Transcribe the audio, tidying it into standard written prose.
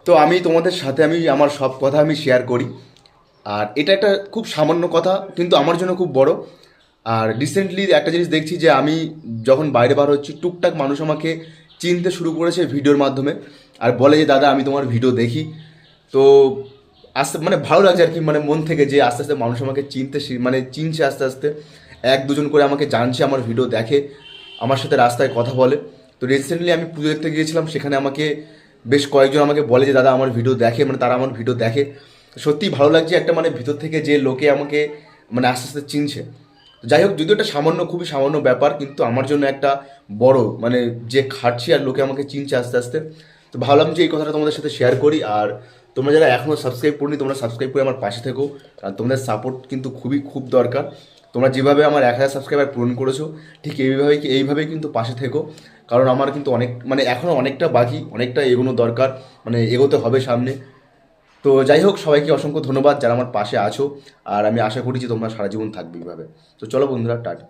তো আমি তোমাদের সাথে আমার সব কথা আমি শেয়ার করি। আর এটা একটা খুব সামান্য কথা, কিন্তু আমার জন্য খুব বড়। আর রিসেন্টলি একটা জিনিস দেখছি যে আমি যখন বাইরে বার হচ্ছি, টুকটাক মানুষ আমাকে চিনতে শুরু করেছে ভিডিওর মাধ্যমে। আর বলে যে দাদা আমি তোমার ভিডিও দেখি। তো আস্তে মানে ভালো লাগছে আর কি, মানে মন থেকে যে আস্তে আস্তে মানুষ আমাকে মানে চিনছে আস্তে আস্তে। এক দুজন করে আমাকে জানছে, আমার ভিডিও দেখে, আমার সাথে রাস্তায় কথা বলে। তো রিসেন্টলি আমি পুজো দেখতে গিয়েছিলাম, সেখানে আমাকে বেশ কয়েকজন আমাকে বলে যে দাদা আমার ভিডিও দেখে, মানে তারা আমার ভিডিও দেখে। সত্যিই ভালো লাগছে একটা, মানে ভিতর থেকে যে লোকে আমাকে মানে আস্তে আস্তে চিনছে। তো যাই হোক, যদিও এটা সামান্য, খুবই সামান্য ব্যাপার, কিন্তু আমার জন্য একটা বড়, মানে যে খাটছি আর লোকে আমাকে চিনছে আস্তে আস্তে। তো ভাবলাম যে এই কথাটা তোমাদের সাথে শেয়ার করি। আর তোমরা যারা এখনও সাবস্ক্রাইব করনি, তোমরা সাবস্ক্রাইব করে আমার পাশে থেকো। আর তোমাদের সাপোর্ট কিন্তু খুব দরকার। তোমরা যেভাবে আমার 1000 সাবস্ক্রাইবার পূরণ করেছো, ঠিক এইভাবেই কিন্তু পাশে থেকো। কারণ আমার কিন্তু অনেক, মানে এখনও অনেকটা বাকি, অনেকটা এগোনো দরকার, মানে এগোতে হবে সামনে। তো যাই হোক, সবাইকে অসংখ্য ধন্যবাদ যারা আমার পাশে আছো। আর আমি আশা করি যে তোমরা সারা জীবন থাকবে এইভাবে। তো চলো বন্ধুরা, টাটা।